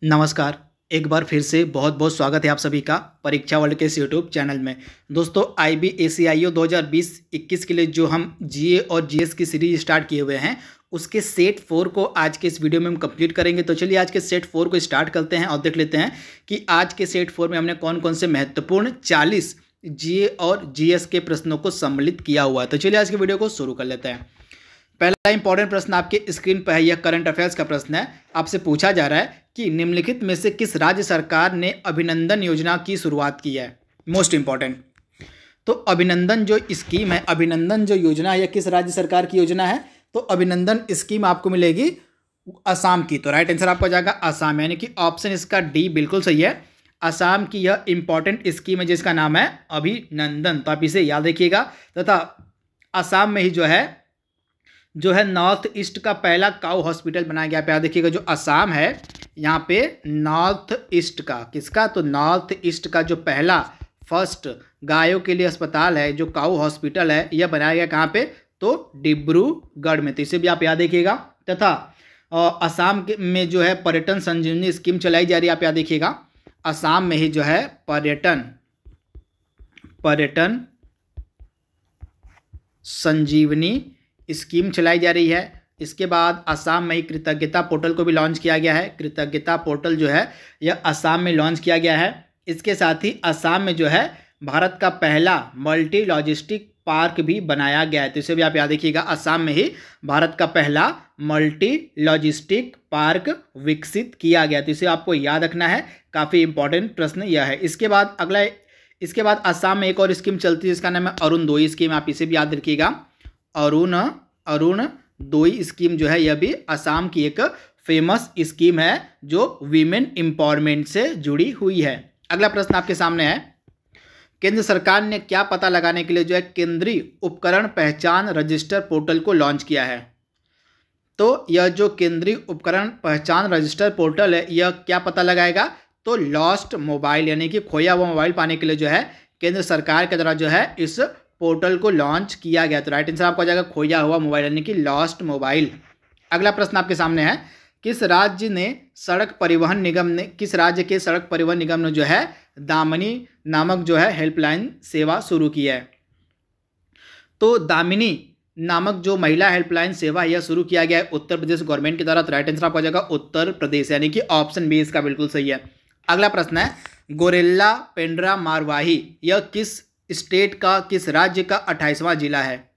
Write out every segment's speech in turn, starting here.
नमस्कार। एक बार फिर से बहुत बहुत स्वागत है आप सभी का परीक्षा वर्ल्ड के इस यूट्यूब चैनल में। दोस्तों IBACIO 2020-21 के लिए जो हम जीए और जीएस की सीरीज स्टार्ट किए हुए हैं उसके सेट 4 को आज के इस वीडियो में हम कंप्लीट करेंगे। तो चलिए आज के सेट 4 को स्टार्ट करते हैं और देख लेते हैं कि आज के सेट 4 में हमने कौन कौन से महत्वपूर्ण 40 जीए और जीएस के प्रश्नों को सम्मिलित किया हुआ है। तो चलिए आज के वीडियो को शुरू कर लेते हैं। पहला इंपॉर्टेंट प्रश्न आपके स्क्रीन पर है, यह करंट अफेयर्स का प्रश्न है। आपसे पूछा जा रहा है कि निम्नलिखित में से किस राज्य सरकार ने अभिनंदन योजना की शुरुआत की है। Most important. तो अभिनंदन जो स्कीम है, अभिनंदन जो योजना है, यह किस राज्य सरकार की योजना है? तो अभिनंदन स्कीम आपको मिलेगी असम की। तो राइट आंसर आपका हो जाएगा असम, यानी कि ऑप्शन इसका डी बिल्कुल सही है। असम की यह इंपॉर्टेंट स्कीम है जिसका नाम है अभिनंदन। तो आप इसे याद रखिएगा। तथा असम में ही जो है नॉर्थ ईस्ट का पहला काउ हॉस्पिटल बनाया गया। याद देखिएगा, जो असम है यहाँ पे नॉर्थ ईस्ट का, किसका? तो नॉर्थ ईस्ट का जो पहला फर्स्ट गायों के लिए अस्पताल है, जो काउ हॉस्पिटल है, यह बनाया गया कहाँ पे? तो डिब्रूगढ़ में। तो इसे भी आप याद रखिएगा। तथा असम में जो है पर्यटन संजीवनी स्कीम चलाई जा रही है। आप याद देखिएगा, असम में ही जो है पर्यटन संजीवनी स्कीम चलाई जा रही है। इसके बाद असम में ही कृतज्ञता पोर्टल को भी लॉन्च किया गया है। कृतज्ञता पोर्टल जो है यह असम में लॉन्च किया गया है। इसके साथ ही असम में जो है भारत का पहला मल्टी लॉजिस्टिक पार्क भी बनाया गया है। तो इसे भी आप याद रखिएगा, असम में ही भारत का पहला मल्टी लॉजिस्टिक पार्क विकसित किया गया। तो इसे आपको याद रखना है, काफ़ी इंपॉर्टेंट प्रश्न यह है। इसके बाद असम में एक और स्कीम चलती है जिसका नाम है अरुणोदय स्कीम। आप इसे भी याद रखिएगा। अरुणोदय स्कीम जो है यह भी असम की एक फेमस स्कीम है जो वीमेन एम्पावरमेंट से जुड़ी हुई है। अगला प्रश्न आपके सामने है, केंद्र सरकार ने क्या पता लगाने के लिए जो है केंद्रीय उपकरण पहचान रजिस्टर पोर्टल को लॉन्च किया है? तो यह जो केंद्रीय उपकरण पहचान रजिस्टर पोर्टल है, यह क्या पता लगाएगा? तो लॉस्ट मोबाइल, यानी कि खोया हुआ मोबाइल पाने के लिए जो है केंद्र सरकार के द्वारा जो है इस पोर्टल को लॉन्च किया गया। तो राइट आंसर आपको आ जाएगा खोया हुआ मोबाइल, यानी कि लॉस्ट मोबाइल। अगला प्रश्न आपके सामने है, किस राज्य के सड़क परिवहन निगम ने जो है दामिनी नामक जो है हेल्पलाइन सेवा शुरू की है? तो दामिनी नामक जो महिला हेल्पलाइन सेवा यह शुरू किया गया है उत्तर प्रदेश गवर्नमेंट के द्वारा। तो राइट आंसर आपको आ जाएगा उत्तर प्रदेश, यानी कि ऑप्शन बी इसका बिल्कुल सही है। अगला प्रश्न है, गोरेला पेंड्रा मारवाही यह किस स्टेट का, किस राज्य का 28वां जिला है?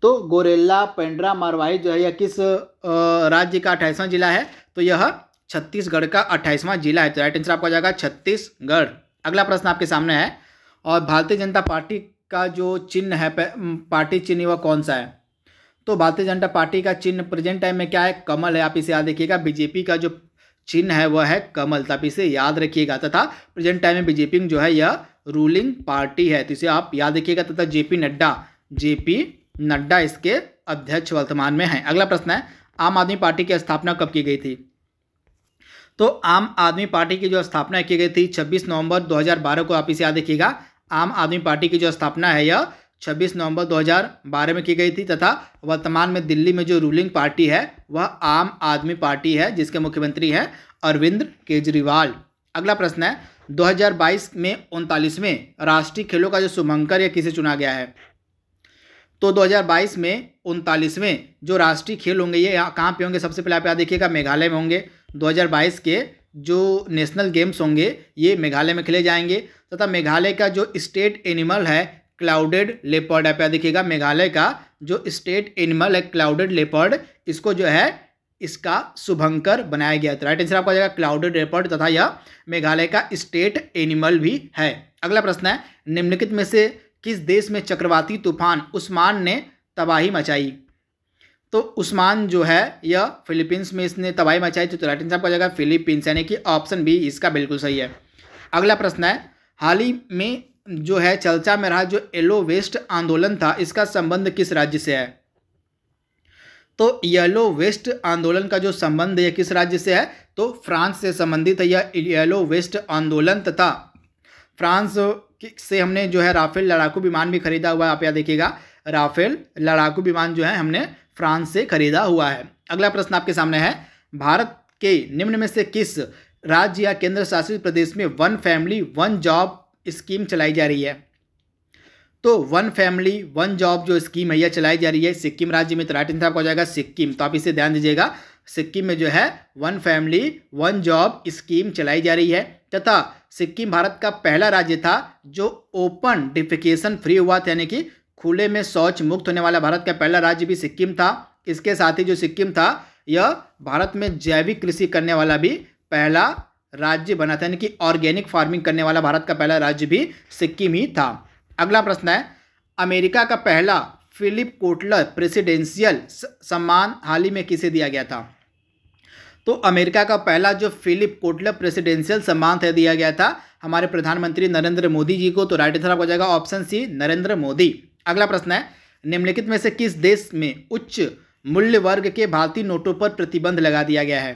तो गोरेला पेंड्रा मारवाही जो है यह किस राज्य का 28वां जिला है? तो यह छत्तीसगढ़ का 28वां जिला है। तो राइट आंसर आपको आ जाएगा छत्तीसगढ़। अगला प्रश्न आपके सामने है, और भारतीय जनता पार्टी का जो चिन्ह है, पार्टी चिन्ह, वह कौन सा है? तो भारतीय जनता पार्टी का चिन्ह प्रेजेंट टाइम में क्या है? कमल है। आप इसे याद रखिएगा। बीजेपी का जो चिन्ह है वह है कमल। तो आप इसे याद रखिएगा। तथा प्रेजेंट टाइम में बीजेपी जो है यह रूलिंग पार्टी है। तो इसे आप याद रखिएगा। तथा जेपी नड्डा इसके अध्यक्ष वर्तमान में हैं। अगला प्रश्न है, आम आदमी पार्टी की स्थापना कब की गई थी? तो आम आदमी पार्टी की जो स्थापना की गई थी 26 नवंबर 2012 को। आप इसे याद रखिएगा। आम आदमी पार्टी की जो स्थापना है यह 26 नवंबर 2012 में की गई थी। तथा वर्तमान में दिल्ली में जो रूलिंग पार्टी है वह आम आदमी पार्टी है, जिसके मुख्यमंत्री हैं अरविंद केजरीवाल। अगला प्रश्न है, 2022 में 39वें राष्ट्रीय खेलों का जो शुभंकर यह किसे चुना गया है? तो 2022 में 39वें जो राष्ट्रीय खेल होंगे ये कहाँ पे होंगे? सबसे पहले आप याद देखिएगा, मेघालय में होंगे। 2022 के जो नेशनल गेम्स होंगे ये मेघालय में खेले जाएंगे। तथा मेघालय का जो स्टेट एनिमल है क्लाउडेड लेपर्ड। आप याद देखिएगा, मेघालय का जो स्टेट एनिमल है क्लाउडेड लेपर्ड, इसको जो है इसका शुभंकर बनाया गया। तो राइट आंसर आपको आ जाएगा क्लाउडेड लेपर्ड। तथा यह मेघालय का स्टेट एनिमल भी है। अगला प्रश्न है, निम्नलिखित में से किस देश में चक्रवाती तूफान उस्मान ने तबाही मचाई? तो उस्मान जो है यह फिलीपींस में इसने तबाही मचाई। तो राइट आंसर आपको आ जाएगा फिलीपींस, यानी कि ऑप्शन बी इसका बिल्कुल सही है। अगला प्रश्न है, हाल ही में जो है चर्चा में रहा जो येलो वेस्ट आंदोलन था, इसका संबंध किस राज्य से है? तो येलो वेस्ट आंदोलन का जो संबंध है किस राज्य से है? तो फ्रांस से संबंधित है यह येलो वेस्ट आंदोलन। तथा फ्रांस से हमने जो है राफेल लड़ाकू विमान भी खरीदा हुआ है। आप याद देखिएगा, राफेल लड़ाकू विमान जो है हमने फ्रांस से खरीदा हुआ है। अगला प्रश्न आपके सामने है, भारत के निम्न में से किस राज्य या केंद्र शासित प्रदेश में one family one job scheme चलाई जा रही है? तो वन फैमिली वन जॉब जो स्कीम है यह चलाई जा रही है सिक्किम राज्य में। तो राइट आंसर आपका हो जाएगा सिक्किम। तो आप इसे ध्यान दीजिएगा, सिक्किम में जो है one family one job scheme चलाई जा रही है। तथा सिक्किम भारत का पहला राज्य था जो ओपन डिफिकेशन फ्री हुआ था, यानी कि खुले में शौच मुक्त होने वाला भारत का पहला राज्य भी सिक्किम था। इसके साथ ही जो सिक्किम था यह भारत में जैविक कृषि करने वाला भी पहला राज्य बना था, यानी कि ऑर्गेनिक फार्मिंग करने वाला भारत का पहला राज्य भी सिक्किम ही था। अगला प्रश्न है, अमेरिका का पहला फिलिप कोटलर प्रेसिडेंशियल सम्मान हाल ही में किसे दिया गया था? तो अमेरिका का पहला जो फिलिप कोटलर प्रेसिडेंशियल सम्मान था दिया गया था हमारे प्रधानमंत्री नरेंद्र मोदी जी को। तो राइट आंसर हो जाएगा ऑप्शन सी, नरेंद्र मोदी। अगला प्रश्न है, निम्नलिखित में से किस देश में उच्च मूल्य वर्ग के भारतीय नोटों पर प्रतिबंध लगा दिया गया है?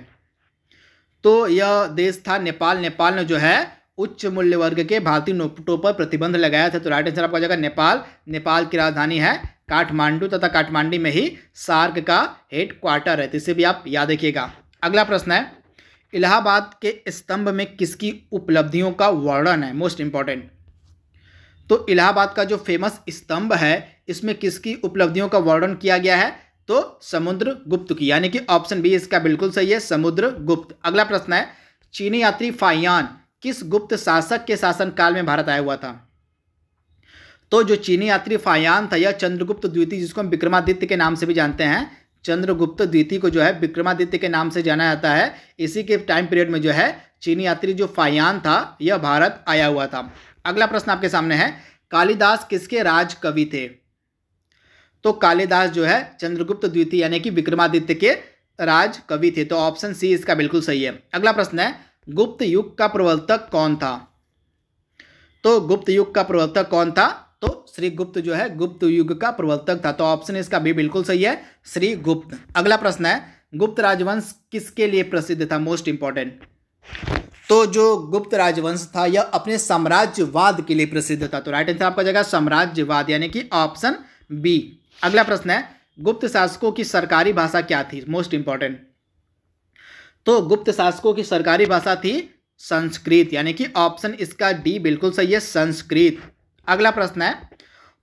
तो यह देश था नेपाल। नेपाल ने जो है उच्च मूल्य वर्ग के भारतीय नोटों पर प्रतिबंध लगाया था। तो राइट आंसर आपका हो जाएगा नेपाल। नेपाल की राजधानी है काठमांडू तथा काठमांडू में ही सार्क का हेड क्वार्टर है, तो इसे भी आप याद रखिएगा। अगला प्रश्न है, इलाहाबाद के स्तंभ में किसकी उपलब्धियों का वर्णन है? Most important. तो इलाहाबाद का जो फेमस स्तंभ है इसमें किसकी उपलब्धियों का वर्णन किया गया है? तो समुद्रगुप्त की, यानी कि ऑप्शन बी इसका बिल्कुल सही है, समुद्रगुप्त। अगला प्रश्न है, चीनी यात्री फाहियान किस गुप्त शासक के शासनकाल में भारत आया हुआ था? तो जो चीनी यात्री फाहियान था यह चंद्रगुप्त द्वितीय, जिसको हम विक्रमादित्य के नाम से भी जानते हैं, चंद्रगुप्त द्वितीय को जो है विक्रमादित्य के नाम से जाना जाता है। इसी के टाइम पीरियड में जो है चीनी यात्री जो फाहियान था यह भारत आया हुआ था। अगला प्रश्न आपके सामने है, कालिदास किसके राज कवि थे? तो कालिदास जो है चंद्रगुप्त द्वितीय यानी कि विक्रमादित्य के राज कवि थे। तो ऑप्शन सी इसका बिल्कुल सही है। अगला प्रश्न है, गुप्त युग का प्रवर्तक कौन था? तो गुप्त युग का प्रवर्तक कौन था? तो श्री गुप्त जो है गुप्त युग का प्रवर्तक था। तो ऑप्शन इसका भी बिल्कुल सही है, श्री गुप्त। अगला प्रश्न है, गुप्त राजवंश किसके लिए प्रसिद्ध था? Most important. तो जो गुप्त राजवंश था यह अपने साम्राज्यवाद के लिए प्रसिद्ध था। तो राइट आंसर आपका जाएगा साम्राज्यवाद, यानी कि ऑप्शन बी। अगला प्रश्न है, गुप्त शासकों की सरकारी भाषा क्या थी? Most important. तो गुप्त शासकों की सरकारी भाषा थी संस्कृत, यानी कि ऑप्शन इसका डी बिल्कुल सही है, संस्कृत। अगला प्रश्न है,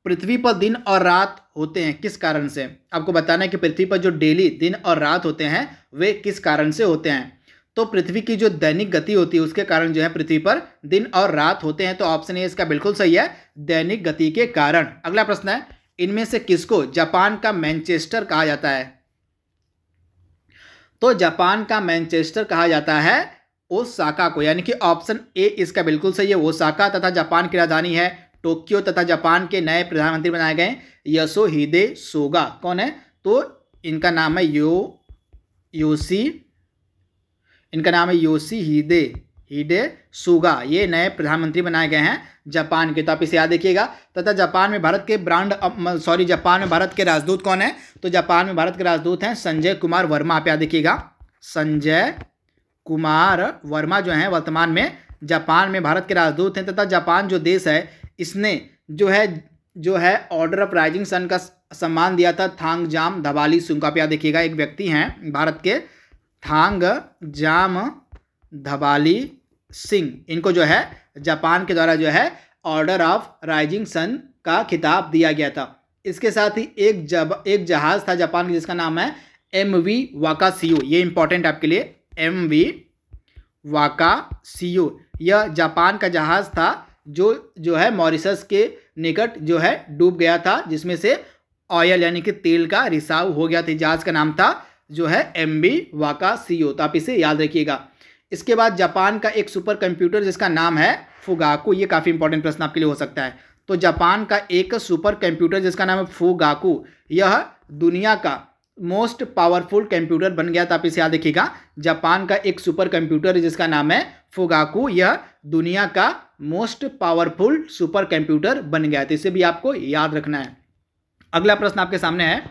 पृथ्वी पर दिन और रात होते हैं किस कारण से? आपको बताना है कि पृथ्वी पर जो डेली दिन और रात होते हैं वे किस कारण से होते हैं। तो पृथ्वी की जो दैनिक गति होती है उसके कारण जो है पृथ्वी पर दिन और रात होते हैं। तो ऑप्शन ए इसका बिल्कुल सही है, दैनिक गति के कारण। अगला प्रश्न है, इनमें से किसको जापान का मैनचेस्टर कहा जाता है? तो जापान का मैनचेस्टर कहा जाता है ओसाका को, यानी कि ऑप्शन ए इसका बिल्कुल सही है, ओसाका। तथा जापान की राजधानी है टोक्यो तथा जापान के नए प्रधानमंत्री बनाए गए योशिहिदे सुगा। कौन है? तो इनका नाम है योशिहिदे सुगा। ये नए प्रधानमंत्री बनाए गए हैं जापान के। तो आप इसे याद रखिएगा। तथा जापान में भारत के जापान में भारत के राजदूत कौन है? तो जापान में भारत के राजदूत हैं संजय कुमार वर्मा। आप याद रखिएगा, संजय कुमार वर्मा जो हैं वर्तमान में जापान में भारत के राजदूत हैं। तथा जापान जो देश है इसने जो है ऑर्डर ऑफ राइजिंग सन का सम्मान दिया था थांगजाम धबाली सिंह को। आप याद रखिएगा, एक व्यक्ति हैं भारत के थांगजाम धबाली सिंह, इनको जो है जापान के द्वारा जो है ऑर्डर ऑफ राइजिंग सन का खिताब दिया गया था। इसके साथ ही एक जहाज था जापान का जिसका नाम है MV वाकासियो। ये इंपॉर्टेंट आपके लिए, MV वाकासियो। यह जापान का जहाज था जो है मॉरिशस के निकट जो है डूब गया था, जिसमें से ऑयल यानी कि तेल का रिसाव हो गया था। जहाज का नाम था जो है MV वाकासियो। तो आप इसे याद रखिएगा। इसके बाद जापान का एक सुपर कंप्यूटर जिसका नाम है फुगाकू। ये काफ़ी इंपॉर्टेंट प्रश्न आपके लिए हो सकता है। तो जापान का एक सुपर कंप्यूटर जिसका नाम है फुगाकू, यह दुनिया का मोस्ट पावरफुल कंप्यूटर बन गया था। आप इसे याद रखिएगा, जापान का एक सुपर कंप्यूटर जिसका नाम है फुगाकू, यह दुनिया का मोस्ट पावरफुल सुपर कंप्यूटर बन गया था। इसे भी आपको याद रखना है। अगला प्रश्न आपके सामने है,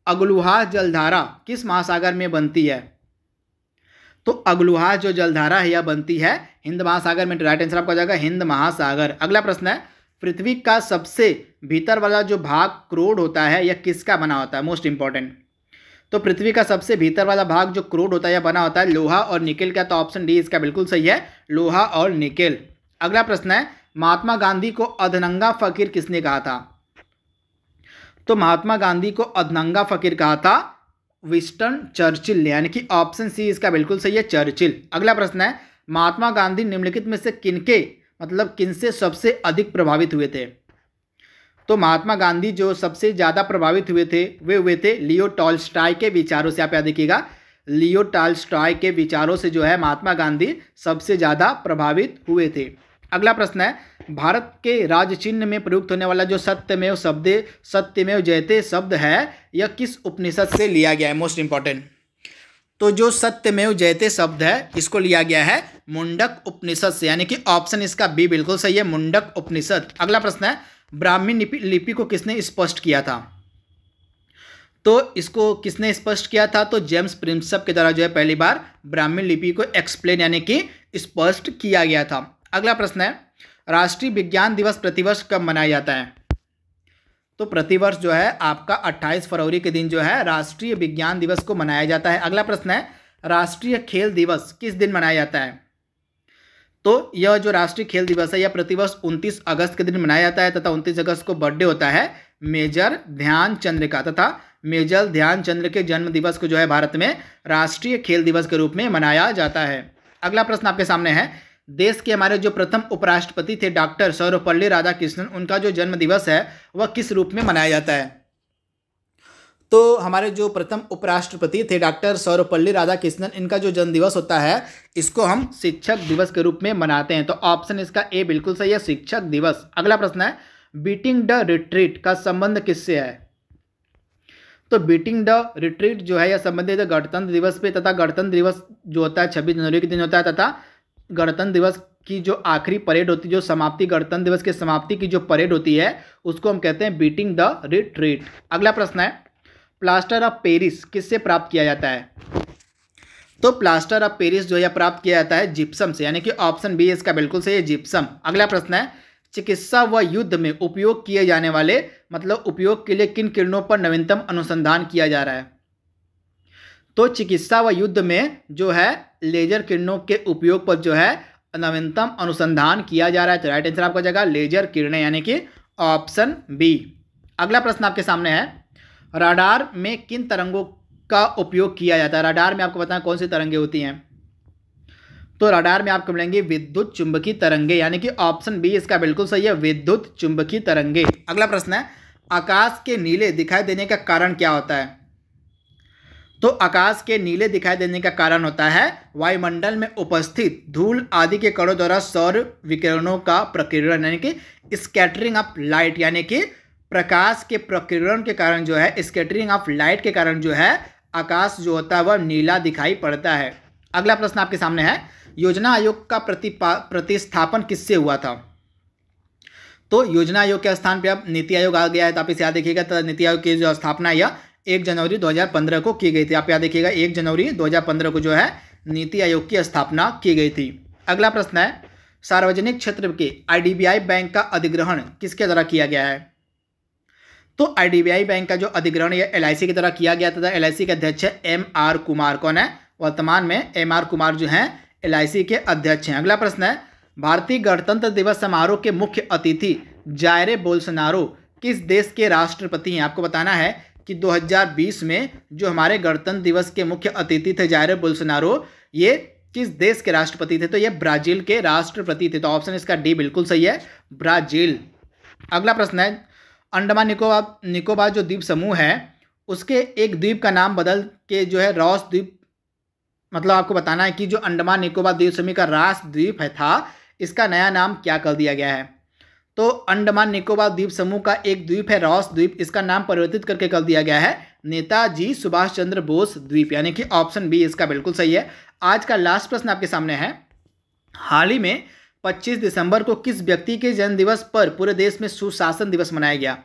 अगलुहा जलधारा किस महासागर में बनती है? तो अगलुहा जो जलधारा है यह बनती है हिंद महासागर में। राइट आंसर आपका जाएगा हिंद महासागर। अगला प्रश्न है, पृथ्वी का सबसे भीतर वाला जो भाग क्रोड होता है यह किसका बना होता है? Most important. तो पृथ्वी का सबसे भीतर वाला भाग जो क्रूड होता है या बना होता है लोहा और निकेल का, तो ऑप्शन डी इसका बिल्कुल सही है, लोहा और निकेल। अगला प्रश्न है, महात्मा गांधी को अधनंगा फकीर किसने कहा था? तो महात्मा गांधी को अधनंगा फकीर कहा था विंस्टन चर्चिल ने, यानी कि ऑप्शन सी इसका बिल्कुल सही है, चर्चिल। अगला प्रश्न है, महात्मा गांधी निम्नलिखित में से किनसे सबसे अधिक प्रभावित हुए थे? तो महात्मा गांधी जो सबसे ज़्यादा प्रभावित हुए थे वे हुए थे लियो टॉल्स्टॉय के विचारों से। आप याद रखिएगा, लियो टॉल्स्टॉय के विचारों से जो है महात्मा गांधी सबसे ज़्यादा प्रभावित हुए थे। अगला प्रश्न है, भारत के राज्य चिन्ह में प्रयुक्त होने वाला जो सत्यमेव जयते शब्द है यह किस उपनिषद से लिया गया है? Most important. तो जो सत्यमेव जयते शब्द है इसको लिया गया है मुंडक उपनिषद से, यानी कि ऑप्शन इसका बी बिल्कुल सही है, मुंडक उपनिषद। अगला प्रश्न है, ब्राह्मी लिपि को किसने स्पष्ट किया था? तो इसको किसने स्पष्ट किया था? तो जेम्स प्रिंसप के द्वारा जो है पहली बार ब्राह्मी लिपि को एक्सप्लेन यानी कि स्पष्ट किया गया था। अगला प्रश्न है, राष्ट्रीय विज्ञान दिवस प्रतिवर्ष कब मनाया जाता है? तो प्रतिवर्ष जो है आपका 28 फरवरी के दिन जो है राष्ट्रीय विज्ञान दिवस को मनाया जाता है। अगला प्रश्न है, राष्ट्रीय खेल दिवस किस दिन मनाया जाता है? तो यह जो राष्ट्रीय खेल दिवस है यह प्रतिवर्ष 29 अगस्त के दिन मनाया जाता है तथा 29 अगस्त को बर्थडे होता है मेजर ध्यानचंद्र का, तथा मेजर ध्यानचंद्र के जन्म दिवस को जो है भारत में राष्ट्रीय खेल दिवस के रूप में मनाया जाता है। अगला प्रश्न आपके सामने है, देश के हमारे जो प्रथम उपराष्ट्रपति थे डॉक्टर सर्वपल्ली राधाकृष्णन, उनका जो जन्म दिवस है वह किस रूप में मनाया जाता है? तो हमारे जो प्रथम उपराष्ट्रपति थे डॉक्टर सर्वपल्ली राधाकृष्णन, इनका जो जन्म दिवस होता है इसको हम शिक्षक दिवस के रूप में मनाते हैं। तो ऑप्शन इसका ए बिल्कुल सही है, शिक्षक दिवस। अगला प्रश्न है, बीटिंग द रिट्रीट का संबंध किससे है? तो बीटिंग द रिट्रीट जो है यह संबंधित है गणतंत्र दिवस पे, तथा गणतंत्र दिवस जो होता है 26 जनवरी के दिन होता है, तथा गणतंत्र दिवस की जो आखिरी परेड होती है, जो समाप्ति गणतंत्र दिवस की समाप्ति की जो परेड होती है उसको हम कहते हैं बीटिंग द रिट्रीट। अगला प्रश्न है, प्लास्टर ऑफ पेरिस किससे प्राप्त किया जाता है? तो प्लास्टर ऑफ पेरिस जो है प्राप्त किया जाता है जिप्सम से, यानी कि ऑप्शन बी इसका बिल्कुल सही है, जिप्सम। अगला प्रश्न है, चिकित्सा व युद्ध में उपयोग किए जाने वाले उपयोग के लिए किन किरणों पर नवीनतम अनुसंधान किया जा रहा है? तो चिकित्सा व युद्ध में जो है लेजर किरणों के उपयोग पर जो है नवीनतम अनुसंधान किया जा रहा है। तो राइट आंसर आपका जगह लेजर किरणें, यानी कि ऑप्शन बी। अगला प्रश्न आपके सामने है, रडार में किन तरंगों का उपयोग किया जाता है? रडार में आपको बताएं कौन सी तरंगें होती हैं? तो रडार में आपको मिलेंगे विद्युत चुंबकीय तरंगे, यानी कि ऑप्शन बी इसका बिल्कुल सही है, विद्युत चुंबकीय तरंगे। अगला प्रश्न है, आकाश के नीले दिखाई देने का कारण क्या होता है? तो आकाश के नीले दिखाई देने का कारण होता है वायुमंडल में उपस्थित धूल आदि के कणों द्वारा सौर विकिरणों का प्रकीर्णन, यानी कि स्कैटरिंग ऑफ लाइट, यानी कि प्रकाश के प्रकीर्णन के कारण जो है, स्कैटरिंग ऑफ लाइट के कारण जो है आकाश जो होता है वह नीला दिखाई पड़ता है। अगला प्रश्न आपके सामने है, योजना आयोग का प्रतिस्थापन किससे हुआ था? तो योजना आयोग के स्थान पे अब नीति आयोग आ गया है, तो आप इसे याद देखिएगा। तो नीति आयोग की जो स्थापना यह 1 जनवरी 2015 को की गई थी। आप याद देखिएगा 1 जनवरी 2015 को जो है नीति आयोग की स्थापना की गई थी। अगला प्रश्न है, सार्वजनिक क्षेत्र के आईडीबीआई बैंक का अधिग्रहण किसके द्वारा किया गया है? तो आईडीबीआई बैंक का जो अधिग्रहण यह एलआईसी की द्वारा किया गया था। एलआईसी के अध्यक्ष है एम.आर. कुमार। कौन है? वर्तमान में एम.आर. कुमार जो हैं एलआईसी के अध्यक्ष हैं। अगला प्रश्न है, भारतीय गणतंत्र दिवस समारोह के मुख्य अतिथि जायरे बोल्सोनारो किस देश के राष्ट्रपति हैं? आपको बताना है कि 2020 में जो हमारे गणतंत्र दिवस के मुख्य अतिथि थे जायरे बोल्सोनारो, ये किस देश के राष्ट्रपति थे? तो ये ब्राजील के राष्ट्रपति थे। तो ऑप्शन इसका डी बिल्कुल सही है, ब्राजील। अगला प्रश्न है, अंडमान निकोबार जो द्वीप समूह है उसके एक द्वीप का नाम बदल के जो है रॉस द्वीप, मतलब आपको बताना है कि जो अंडमान निकोबार द्वीप समूह का रास द्वीप है था, इसका नया नाम क्या कर दिया गया है? तो अंडमान निकोबार द्वीप समूह का एक द्वीप है रॉस द्वीप, इसका नाम परिवर्तित करके कर दिया गया है नेताजी सुभाष चंद्र बोस द्वीप, यानी कि ऑप्शन बी इसका बिल्कुल सही है। आज का लास्ट प्रश्न आपके सामने है, हाल ही में 25 दिसंबर को किस व्यक्ति के जन्म दिवस पर पूरे देश में सुशासन दिवस मनाया गया?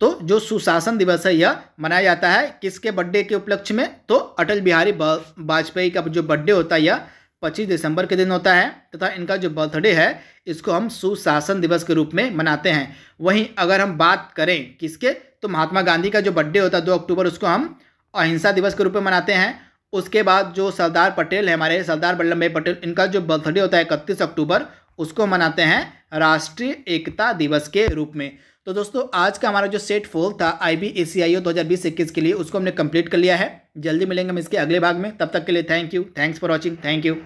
तो जो सुशासन दिवस है यह मनाया जाता है किसके बर्थडे के उपलक्ष्य में? तो अटल बिहारी वाजपेयी का जो बर्थडे होता है यह 25 दिसंबर के दिन होता है तथा इनका जो बर्थडे है इसको हम सुशासन दिवस के रूप में मनाते हैं। वहीं अगर हम बात करें किसके, तो महात्मा गांधी का जो बर्थडे होता है 2 अक्टूबर, उसको हम अहिंसा दिवस के रूप में मनाते हैं। उसके बाद जो सरदार पटेल है, हमारे सरदार वल्लभ भाई पटेल, इनका जो बर्थडे होता है 31 अक्टूबर, उसको मनाते हैं राष्ट्रीय एकता दिवस के रूप में। तो दोस्तों आज का हमारा जो सेट 4 था IBACIO 2020-21 के लिए, उसको हमने कंप्लीट कर लिया है। जल्दी मिलेंगे हम इसके अगले भाग में, तब तक के लिए thank you, thanks for watching, thank you.